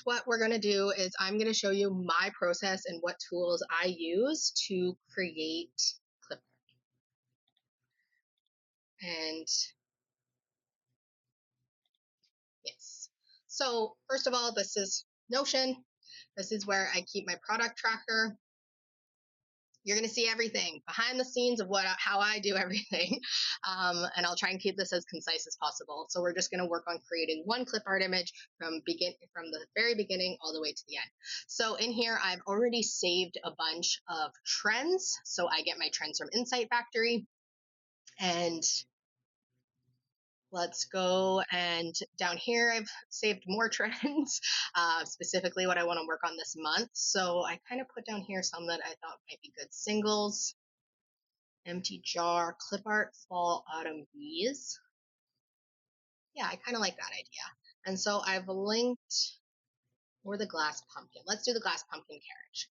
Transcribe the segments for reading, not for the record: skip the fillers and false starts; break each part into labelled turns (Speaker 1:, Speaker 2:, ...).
Speaker 1: what we're going to do is I'm going to show you my process and what tools I use to create clip. And yes, so first of all, this is Notion. This is where I keep my product tracker. You're going to see everything behind the scenes of how I do everything. And I'll try and keep this as concise as possible. So we're just going to work on creating one clip art image from the very beginning all the way to the end. So in here, I've already saved a bunch of trends. So I get my trends from Insight Factory. And let's go, and down here I've saved more trends, specifically what I want to work on this month. So I kind of put down here some that I thought might be good singles. Empty jar, clip art, fall, autumn bees. Yeah, I kind of like that idea. And so I've linked, or the glass pumpkin. Let's do the glass pumpkin carriage.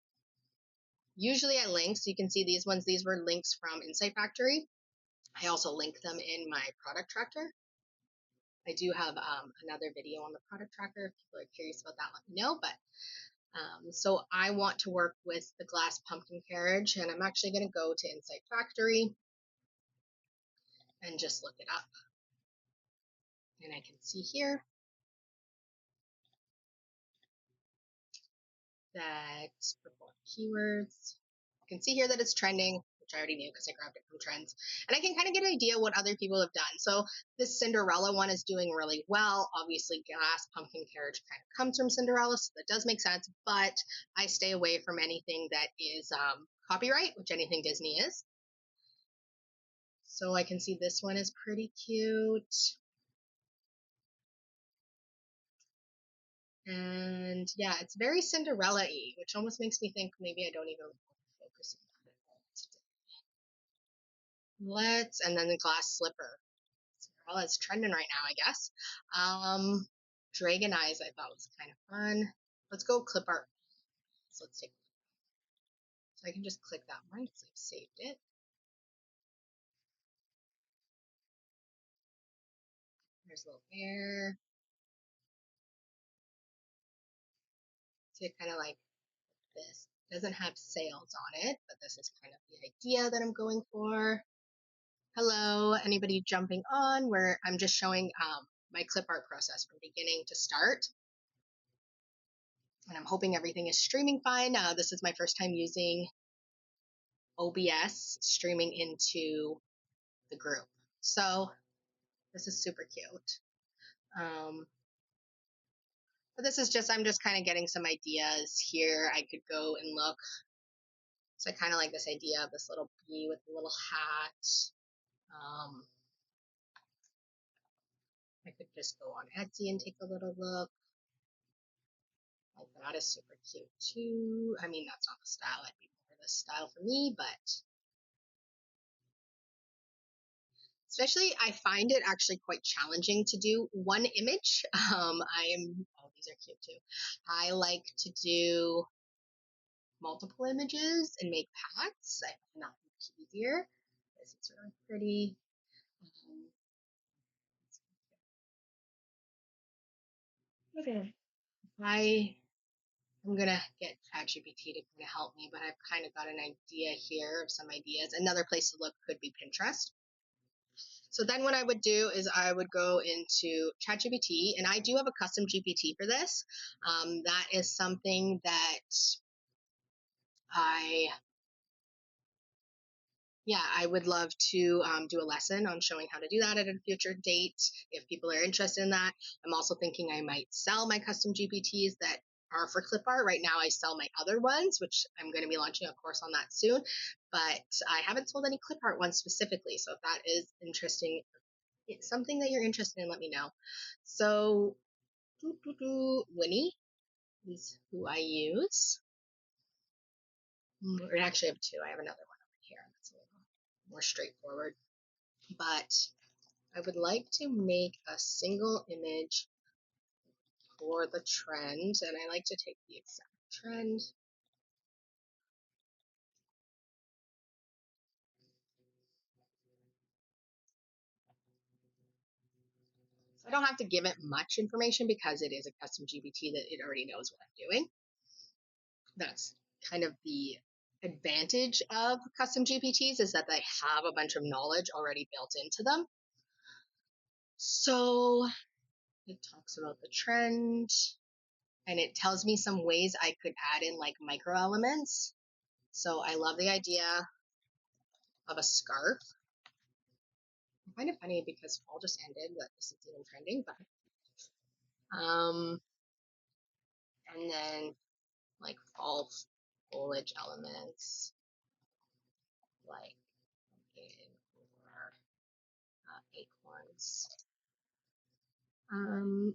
Speaker 1: Usually I link, so you can see these ones. These were links from Insight Factory. I also link them in my product tracker. I do have another video on the product tracker. If people are curious about that, let me know. But so I want to work with the glass pumpkin carriage, and I'm actually going to go to Insight Factory and just look it up. And I can see here that perform keywords. You can see here that it's trending, which I already knew because I grabbed it from trends. And I can kind of get an idea what other people have done. So this Cinderella one is doing really well. Obviously, glass pumpkin carriage kind of comes from Cinderella, so that does make sense. But I stay away from anything that is copyright, which anything Disney is. So I can see this one is pretty cute. And yeah, it's very Cinderella-y, which almost makes me think maybe I don't even focus on that today. And then the glass slipper. Cinderella is trending right now, I guess. Dragon Eyes I thought was kind of fun. Let's go clip art. So let's take, so I can just click that one because I've saved it. There's a little bear. So it kind of like this. It doesn't have sails on it, but this is kind of the idea that I'm going for. Hello, anybody jumping on, where I'm just showing my clip art process from beginning to start. And I'm hoping everything is streaming fine. This is my first time using OBS streaming into the group. So this is super cute. But this is just, I'm just kind of getting some ideas here. I could go and look. So I kind of like this idea of this little bee with a little hat. I could just go on Etsy and take a little look. Like that is super cute too. I mean, that's not the style. I'd be more this style for me, but especially I find it actually quite challenging to do one image. Oh, these are cute too. I like to do multiple images and make packs. I find that much easier. This is really pretty. Okay. I'm gonna get ChatGPT to kind of help me, but I've kind of got an idea here of some ideas. Another place to look could be Pinterest. So then what I would do is I would go into ChatGPT, and I do have a custom GPT for this. That is something that I would love to do a lesson on showing how to do that at a future date if people are interested in that. I'm also thinking I might sell my custom GPTs that are for clip art. Right now I sell my other ones, which I'm going to be launching a course on that soon, but I haven't sold any clip art ones specifically. So if that is interesting, it's something that you're interested in, let me know. So Winnie is who I use. I actually have two. I have another one over here that's a little more straightforward, but I would like to make a single image for the trend, and I like to take the exact trend. So I don't have to give it much information because it is a custom GPT that it already knows what I'm doing. That's kind of the advantage of custom GPTs, is that they have a bunch of knowledge already built into them. So it talks about the trend, and it tells me some ways I could add in like micro elements. So I love the idea of a scarf. I find it funny because fall just ended, but this is even trending, but and then like fall foliage elements, like pumpkin or acorns. And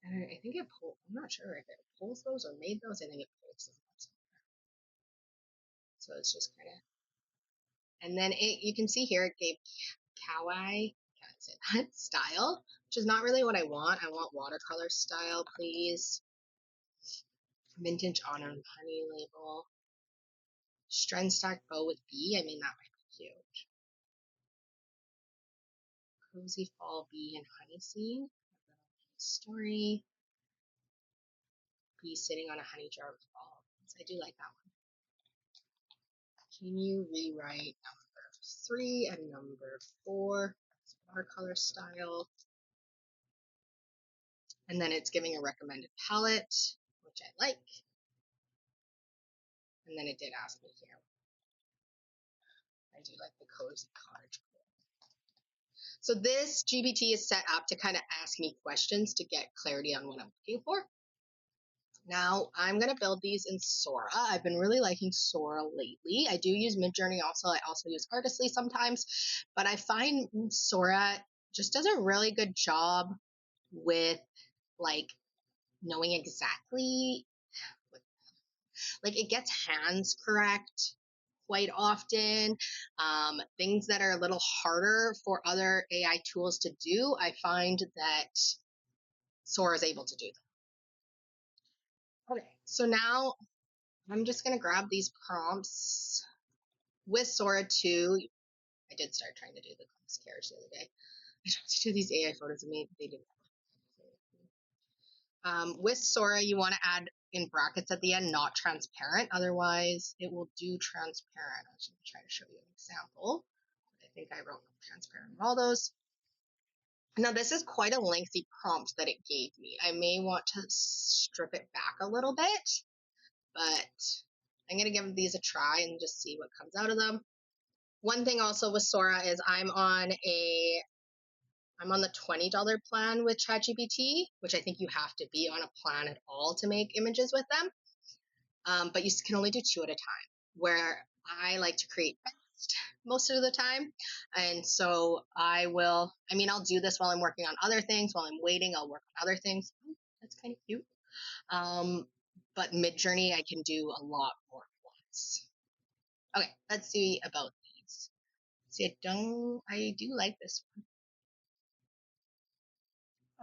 Speaker 1: I think it pulled, I'm not sure if it pulls those or made those. I think it pulls them. So it's just kind of, and then you can see here it gave kawaii, can't say that, style, which is not really what I want. I want watercolor style, please. Vintage autumn honey label. Strenstack bow with bee. I mean, that might be cute. Cozy fall bee and honey scene. Story. Bee sitting on a honey jar with fall. I do like that one. Can you rewrite number 3 and number 4? Watercolor style. And then it's giving a recommended palette, which I like. And then it did ask me here. I do like the cozy cottage. So this GPT is set up to kind of ask me questions to get clarity on what I'm looking for. Now I'm going to build these in Sora. I've been really liking Sora lately. I do use Midjourney also. I also use Artistly sometimes, but I find Sora just does a really good job with like knowing exactly, like it gets hands correct quite often. Things that are a little harder for other AI tools to do, I find that Sora is able to do them. Okay, so now I'm just going to grab these prompts with Sora 2. I did start trying to do the Clumps carriage the other day. I tried to do these AI photos of me, they didn't. With Sora, you want to add in brackets at the end, not transparent. Otherwise, it will do transparent. I was going to try to show you an example. I think I wrote transparent in all those. Now, this is quite a lengthy prompt that it gave me. I may want to strip it back a little bit, but I'm going to give these a try and just see what comes out of them. One thing also with Sora is I'm on the $20 plan with ChatGPT, which I think you have to be on a plan at all to make images with them. But you can only do 2 at a time, where I like to create fast most of the time. And so I'll do this while I'm working on other things. While I'm waiting, I'll work on other things. Oh, that's kind of cute. But Midjourney, I can do a lot more at once. Okay, let's see about these. See, I do like this one.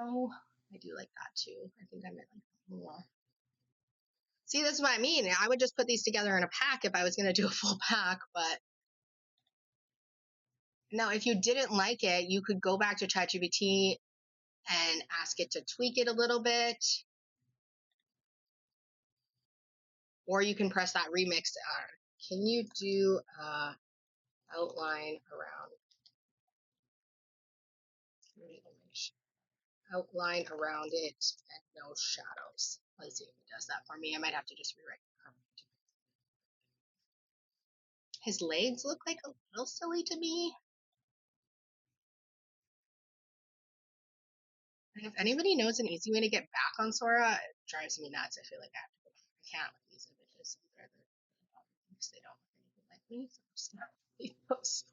Speaker 1: Oh, I do like that too. I think I might like that more. See, that's what I mean. I would just put these together in a pack if I was going to do a full pack, but now if you didn't like it, you could go back to ChatGPT and ask it to tweak it a little bit, or you can press that remix. Can you do outline around it and no shadows? Let's see if it does that for me. I might have to just rewrite the prompt. His legs look like a little silly to me. And if anybody knows an easy way to get back on Sora, it drives me nuts. I feel like I have to go back. I can't with these images because they don't look anything like me. So I'm just gonna leave those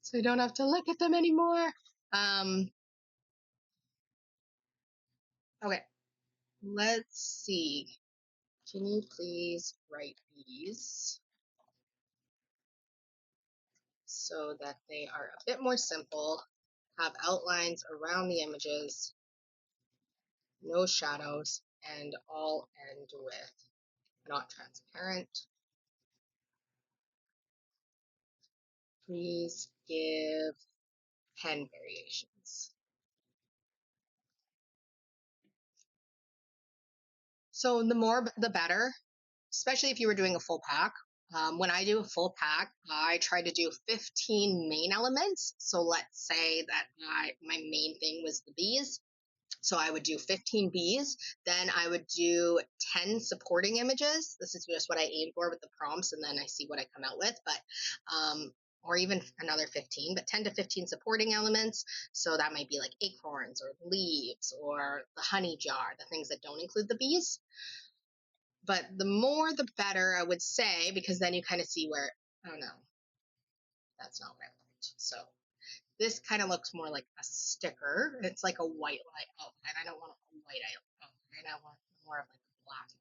Speaker 1: so I don't have to look at them anymore. Okay, let's see. Can you please write these so that they are a bit more simple, have outlines around the images, no shadows, and all end with not transparent. Please give pen variations. So the more, the better, especially if you were doing a full pack. When I do a full pack, I try to do 15 main elements. So let's say that my main thing was the bees. So I would do 15 bees. Then I would do 10 supporting images. This is just what I aim for with the prompts, and then I see what I come out with. But or even another 15, but 10 to 15 supporting elements. So that might be like acorns or leaves or the honey jar, the things that don't include the bees. But the more the better, I would say, because then you kind of see where, oh no, that's not what I want. So this kind of looks more like a sticker. It's like a white light outline. I don't want a white outline. I want more of like a black outline.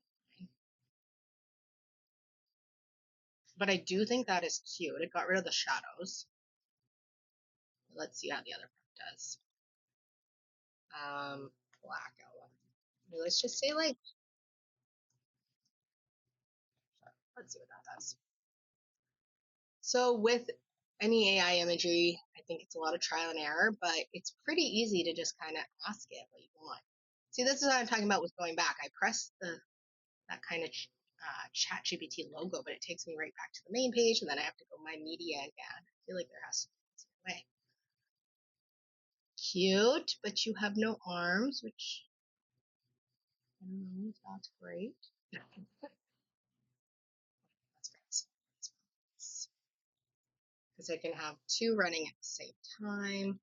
Speaker 1: But I do think that is cute. It got rid of the shadows. Let's see how the other part does. Black outline. Let's just say like, let's see what that does. So with any AI imagery, I think it's a lot of trial and error, but it's pretty easy to just kind of ask it what you want. See, this is what I'm talking about with going back. I press that kind of chat GPT logo, but it takes me right back to the main page, and then I have to go my media again. I feel like there has to be a way. Cute, but you have no arms, which I don't know if that's great. That's great. Because I can have two running at the same time.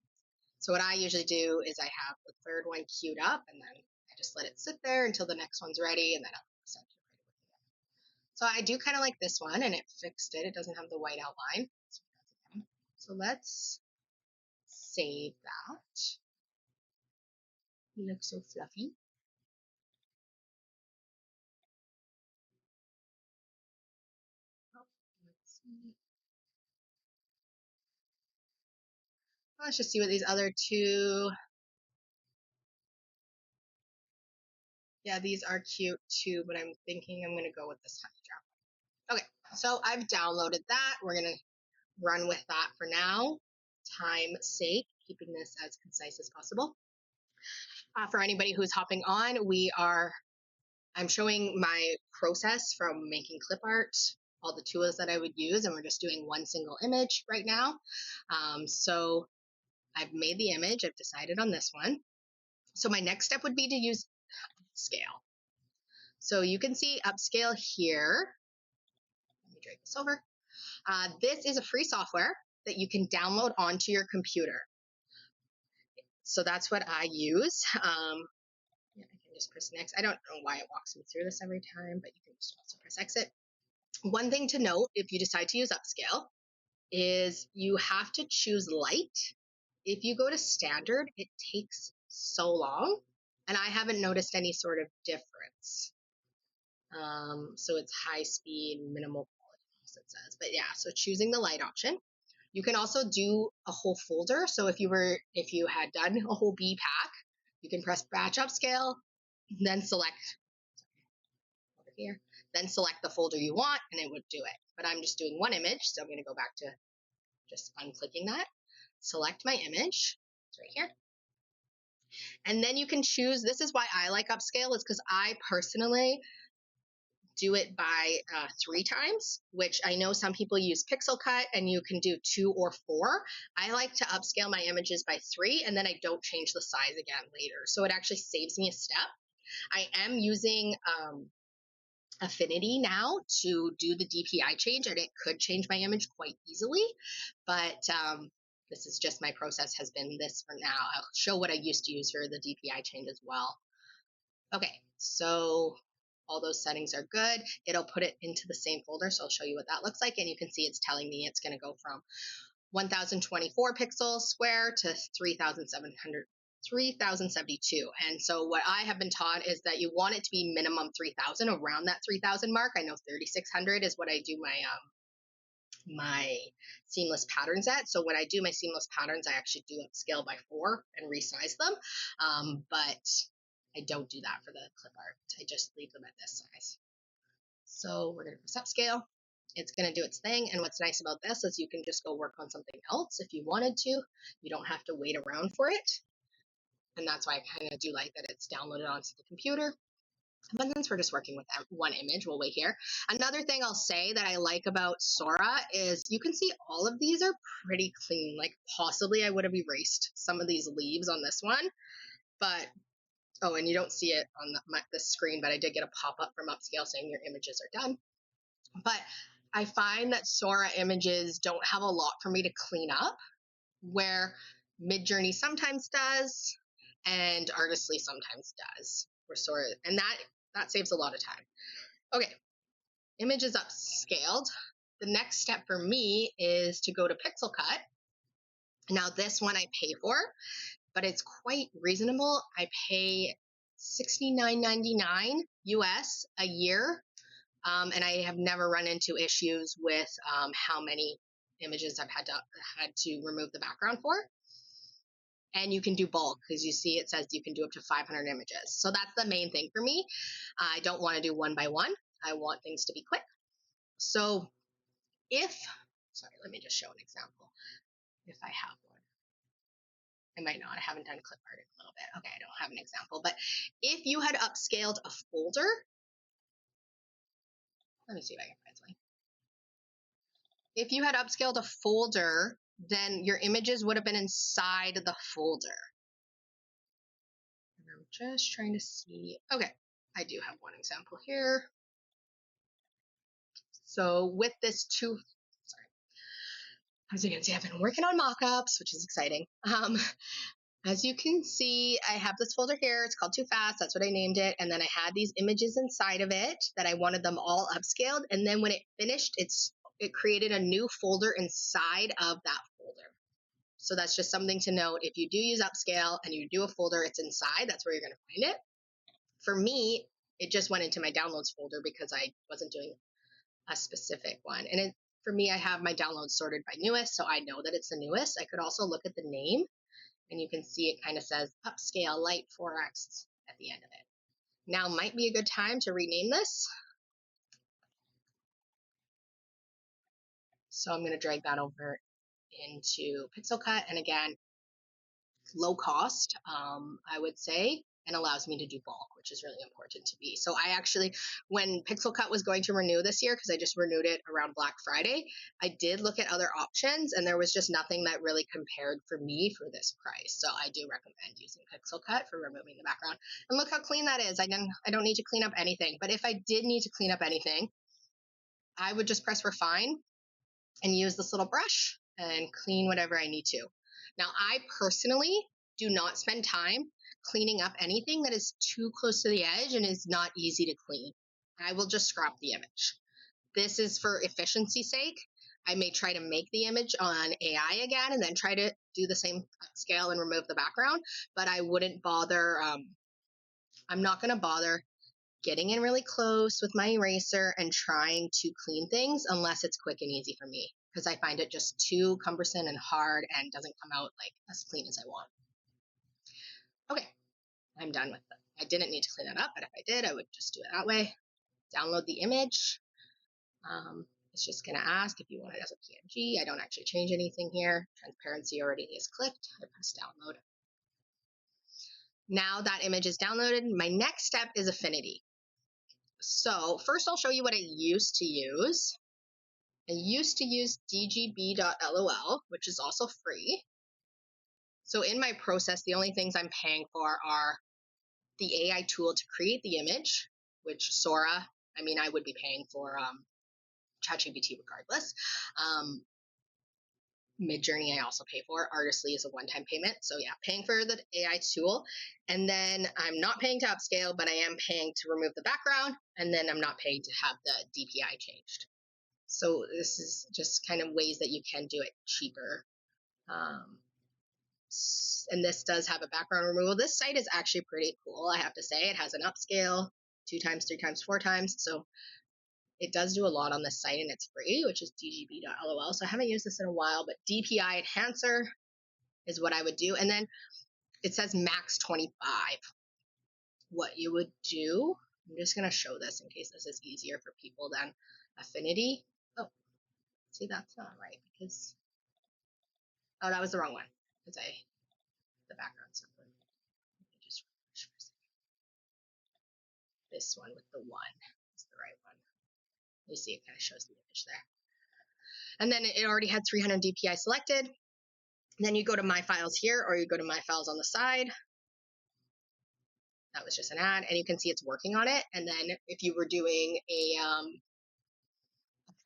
Speaker 1: So what I usually do is I have the third one queued up, and then I just let it sit there until the next one's ready, and then I'll set it right away. So I do kind of like this one, and it fixed it. It doesn't have the white outline. So let's save that. You look so fluffy. Let's see. Let's just see what these other two. Yeah, these are cute too, but I'm thinking I'm going to go with this honey drop. Okay, so I've downloaded that. We're going to run with that for now. Time's sake, keeping this as concise as possible. For anybody who's hopping on, I'm showing my process from making clip art, all the tools that I would use, and we're just doing one single image right now. So I've made the image, I've decided on this one. So my next step would be to use Upscale. So you can see Upscale here. Let me drag this over. This is a free software that you can download onto your computer. So that's what I use. Yeah, I can just press next. I don't know why it walks me through this every time, but you can just also press exit. One thing to note, if you decide to use Upscale, is you have to choose light. If you go to standard, it takes so long, and I haven't noticed any sort of difference. So it's high speed, minimal quality, as it says. But yeah, so choosing the light option. You can also do a whole folder. So if you had done a whole B pack, you can press batch upscale, then select over here, then select the folder you want, and it would do it. But I'm just doing one image, so I'm going to go back to just unclicking that. Select my image. It's right here. And then you can choose. This is why I like upscale, is because I personally do it by 3 times, which I know some people use pixel cut and you can do 2 or 4. I like to upscale my images by 3, and then I don't change the size again later. So it actually saves me a step. I am using Affinity now to do the DPI change, and it could change my image quite easily, but this is just my process has been this for now. I'll show what I used to use for the DPI change as well. Okay, so all those settings are good. It'll put it into the same folder, so I'll show you what that looks like, and you can see it's telling me it's going to go from 1024 pixels square to 3072. And so what I have been taught is that you want it to be minimum 3000, around that 3000 mark. I know 3600 is what I do my seamless patterns at. So when I do my seamless patterns, I actually do upscale by 4 and resize them. But I don't do that for the clip art. I just leave them at this size. So we're going to press upscale. It's going to do its thing. And what's nice about this is you can just go work on something else if you wanted to. You don't have to wait around for it. And that's why I kind of do like that it's downloaded onto the computer. But since we're just working with one image, we'll wait here. Another thing I'll say that I like about Sora is you can see all of these are pretty clean. Like possibly I would have erased some of these leaves on this one, but oh, and you don't see it on the screen, but I did get a pop-up from Upscale saying your images are done. But I find that Sora images don't have a lot for me to clean up, where Midjourney sometimes does, and Artistly sometimes does. Where Sora, and that saves a lot of time. Okay, image is upscaled. The next step for me is to go to Pixel Cut. Now this one I pay for, but it's quite reasonable. I pay $69.99 US a year, and I have never run into issues with how many images I've had to remove the background for. And you can do bulk because you see it says you can do up to 500 images. So that's the main thing for me. I don't want to do one by one. I want things to be quick. So sorry, let me just show an example if I have one. I might not. I haven't done Clipart in a little bit. Okay, I don't have an example. But if you had upscaled a folder, let me see if I can find something. If you had upscaled a folder, then your images would have been inside the folder. And I'm just trying to see. Okay, I do have one example here. So with this sorry, as you can see, I've been working on mock-ups, which is exciting. As you can see, I have this folder here. It's called Too Fast. That's what I named it. And then I had these images inside of it that I wanted them all upscaled. And then when it finished, it created a new folder inside of that folder. So that's just something to note. If you do use upscale and you do a folder, it's inside. That's where you're going to find it. For me, it just went into my downloads folder because I wasn't doing a specific one. And for me, I have my downloads sorted by newest, so I know that it's the newest. I could also look at the name, and you can see it kind of says Upscale Light 4X at the end of it. Now might be a good time to rename this. So I'm going to drag that over into Pixel Cut, and again, low cost, I would say, and allows me to do bulk, which is really important to me. So I actually, when Pixel Cut was going to renew this year, because I just renewed it around Black Friday, I did look at other options, and there was just nothing that really compared for me for this price. So I do recommend using Pixel Cut for removing the background. And look how clean that is. I don't need to clean up anything. But if I did need to clean up anything, I would just press refine and use this little brush and clean whatever I need to. Now, I personally do not spend time cleaning up anything that is too close to the edge and is not easy to clean. I will just scrap the image. This is for efficiency's sake. I may try to make the image on AI again and then try to do the same scale and remove the background, but I wouldn't bother, I'm not going to bother getting in really close with my eraser and trying to clean things unless it's quick and easy for me, because I find it just too cumbersome and hard and doesn't come out like as clean as I want. Okay, I'm done with it. I didn't need to clean that up, but if I did, I would just do it that way. Download the image. It's just going to ask if you want it as a PNG. I don't actually change anything here. Transparency already is clicked. I press download. Now that image is downloaded, my next step is affinity. So first I'll show you what I used to use. I used to use dgb.lol, which is also free. So in my process, the only things I'm paying for are the AI tool to create the image, which Sora, I mean, I would be paying for ChatGPT regardless. Midjourney I also pay for. Artistly is a one-time payment. So yeah, paying for the AI tool. And then I'm not paying to upscale, but I am paying to remove the background. And then I'm not paying to have the DPI changed. So this is just kind of ways that you can do it cheaper. And this does have a background removal. This site is actually pretty cool, I have to say. It has an upscale 2 times, 3 times, 4 times. So it does do a lot on this site, and it's free, which is dgb.lol. So I haven't used this in a while, but DPI enhancer is what I would do. And then it says max 25. What you would do, I'm just going to show this in case this is easier for people than affinity. Oh, see, that's not right because, oh, that was the wrong one because the background stuff. Just this one with the 1 is the right one. You see, it kind of shows the image there. And then it already had 300 DPI selected. Then you go to My Files here, or you go to My Files on the side. That was just an ad, and you can see it's working on it. And then if you were doing a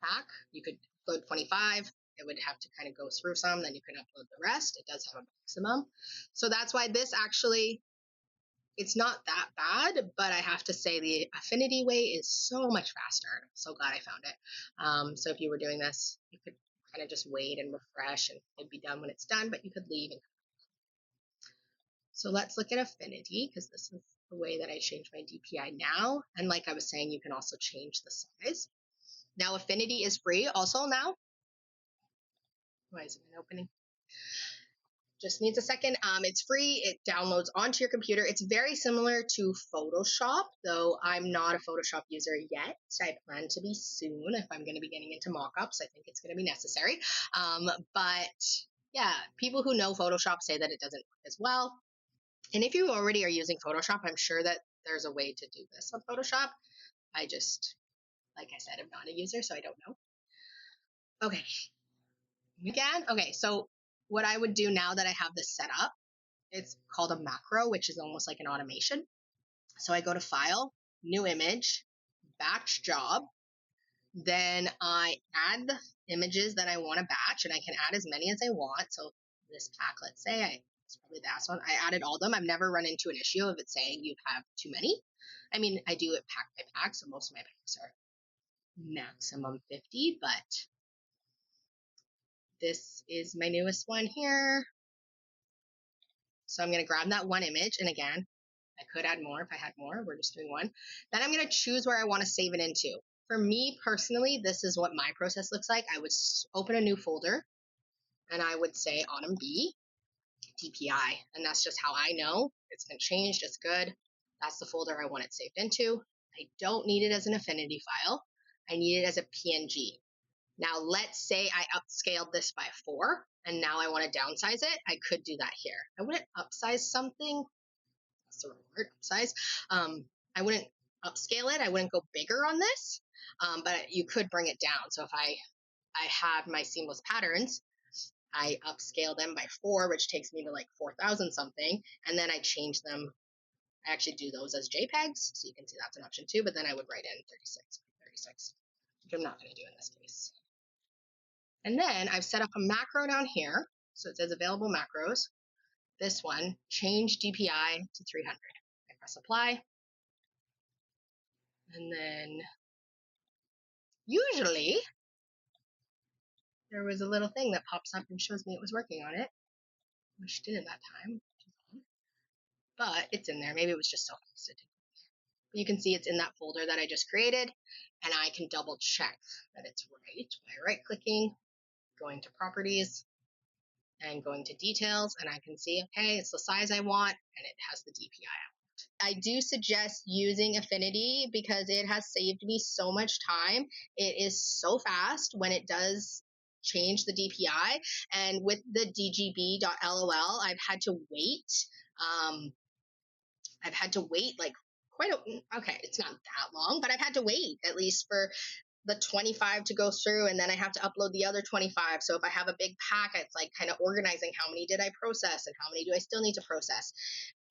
Speaker 1: pack, you could upload 25. It would have to kind of go through some, then you can upload the rest. It does have a maximum. So that's why this actually, it's not that bad, but I have to say the affinity way is so much faster. I'm so glad I found it. So if you were doing this, you could kind of just wait and refresh, and it'd be done when it's done, but you could leave. So let's look at affinity, because this is the way that I change my DPI now. And like I was saying, you can also change the size. Now affinity is free also now. Why isn't it opening? Just needs a second. It's free. It downloads onto your computer. It's very similar to Photoshop, though I'm not a Photoshop user yet. I plan to be soon if I'm going to be getting into mockups. I think it's going to be necessary. But yeah, people who know Photoshop say that it doesn't work as well. And if you already are using Photoshop, I'm sure that there's a way to do this on Photoshop. I just, like I said, I'm not a user, so I don't know. Okay. Again, okay, so what I would do now that I have this set up, it's called a macro, which is almost like an automation. So I go to File, New Image, Batch Job. Then I add the images that I want to batch, and I can add as many as I want. So this pack, let's say, it's probably the last one. I added all of them. I've never run into an issue of it saying you have too many. I mean, I do it pack by pack, so most of my packs are maximum 50, but this is my newest one here. So I'm going to grab that one image, and again, I could add more if I had more. We're just doing one. Then I'm going to choose where I want to save it into. For me personally, this is what my process looks like. I would open a new folder, and I would say Autumn B, DPI, and that's just how I know it's been changed. It's good. That's the folder I want it saved into. I don't need it as an affinity file. I need it as a PNG. Now, let's say I upscaled this by 4, and now I want to downsize it. I could do that here. I wouldn't upsize something. That's the wrong word, upsize. I wouldn't upscale it. I wouldn't go bigger on this, but you could bring it down. So if I had my seamless patterns, I upscale them by 4, which takes me to like 4,000 something, and then I change them. I actually do those as JPEGs, so you can see that's an option too, but then I would write in 36, which I'm not going to do in this case. And then I've set up a macro down here, so it says available macros. This one, change DPI to 300. I press apply, and then usually there was a little thing that pops up and shows me it was working on it, which didn't that time, but it's in there. Maybe it was just so fast. You can see it's in that folder that I just created, and I can double check that it's right by right-clicking, going to properties, and going to details, and I can see, okay, it's the size I want, and it has the DPI. I do suggest using Affinity because it has saved me so much time. It is so fast when it does change the DPI, and with the dgb.lol, I've had to wait. I've had to wait like okay, it's not that long, but I've had to wait at least for the 25 to go through, and then I have to upload the other 25. So if I have a big pack, it's like kind of organizing how many did I process and how many do I still need to process.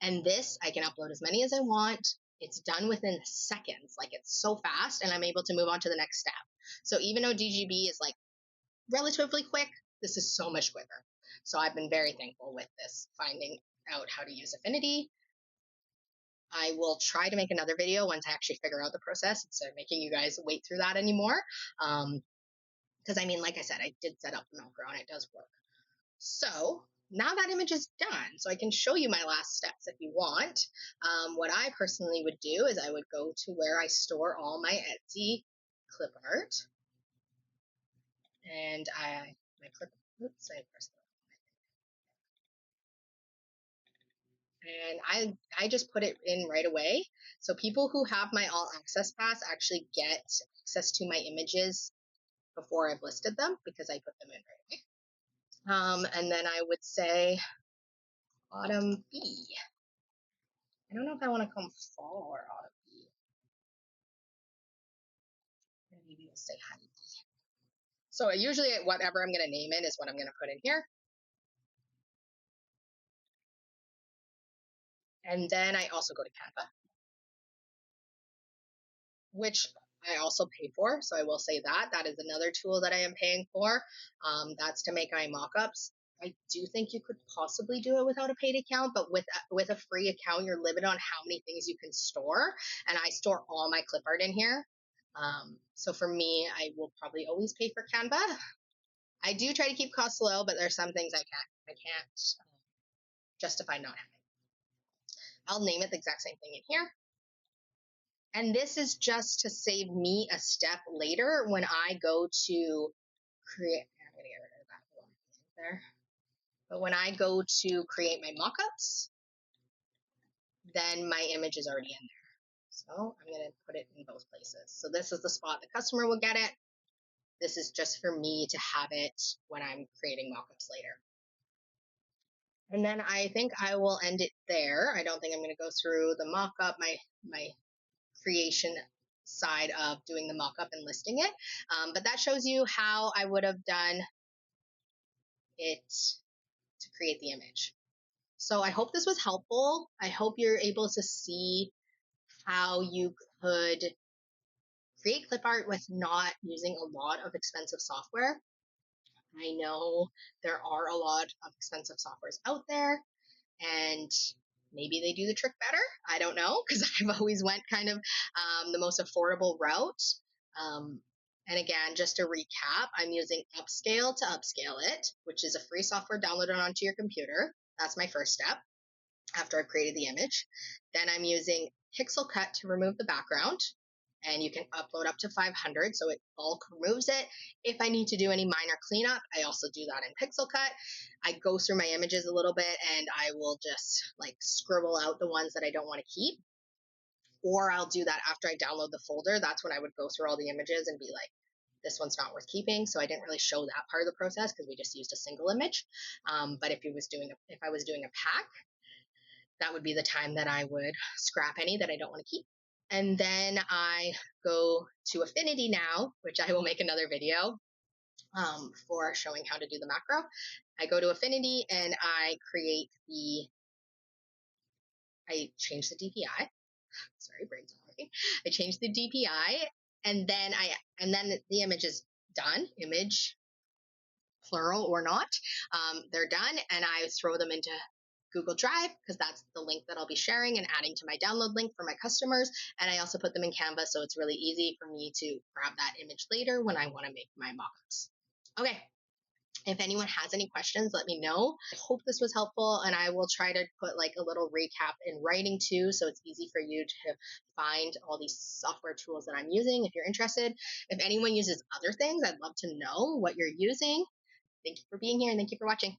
Speaker 1: And this, I can upload as many as I want. It's done within seconds. Like, it's so fast, and I'm able to move on to the next step. So even though DGB is like relatively quick, this is so much quicker. So I've been very thankful with this, finding out how to use Affinity. I will try to make another video once I actually figure out the process instead of making you guys wait through that anymore. Because I mean, like I said, I did set up the macro and it does work. So now that image is done, so I can show you my last steps if you want. What I personally would do is I would go to where I store all my Etsy clip art. And my clip, oops, I pressed and I just put it in right away. So people who have my all access pass actually get access to my images before I've listed them because I put them in right away. And then I would say Autumn B. I don't know if I want to come fall or Autumn B. maybe we'll say Heidi. So usually whatever I'm going to name it is what I'm going to put in here. And then I also go to Canva, which I also pay for. So I will say that that is another tool that I am paying for. That's to make my mockups. I do think you could possibly do it without a paid account, but with a free account, you're limited on how many things you can store. And I store all my clip art in here. So for me, I will probably always pay for Canva. I do try to keep costs low, but there's some things I can't justify not having. I'll name it the exact same thing in here. And this is just to save me a step later when I go to create. I'm going to get rid of that one there. But when I go to create my mockups, then my image is already in there. So I'm going to put it in both places. So this is the spot the customer will get it. This is just for me to have it when I'm creating mockups later. And then I think I will end it there. I don't think I'm going to go through the mockup, my creation side of doing the mockup and listing it. But that shows you how I would have done it to create the image. So I hope this was helpful. I hope you're able to see how you could create clip art with not using a lot of expensive software. I know there are a lot of expensive softwares out there, and maybe they do the trick better. I don't know, because I've always went kind of the most affordable route. And again, just to recap, I'm using Upscale to upscale it, which is a free software downloaded onto your computer. That's my first step after I've created the image. Then I'm using Pixel Cut to remove the background, and you can upload up to 500, so it bulk removes it. If I need to do any minor cleanup, I also do that in Pixel Cut. I go through my images a little bit and I will just like scribble out the ones that I don't want to keep. Or I'll do that after I download the folder. That's when I would go through all the images and be like, this one's not worth keeping. So I didn't really show that part of the process because we just used a single image. But if I was doing a pack, that would be the time that I would scrap any that I don't want to keep. And then I go to Affinity now, which I will make another video for showing how to do the macro. I go to Affinity and I change the DPI. Sorry, brain's not working. I change the DPI, and then the image is done. Image, plural or not, they're done, and I throw them into Google Drive because that's the link that I'll be sharing and adding to my download link for my customers. And I also put them in Canva, so it's really easy for me to grab that image later when I want to make my mockups. Okay. If anyone has any questions, let me know. I hope this was helpful, and I will try to put like a little recap in writing too, so it's easy for you to find all these software tools that I'm using if you're interested. If anyone uses other things, I'd love to know what you're using. Thank you for being here, and thank you for watching.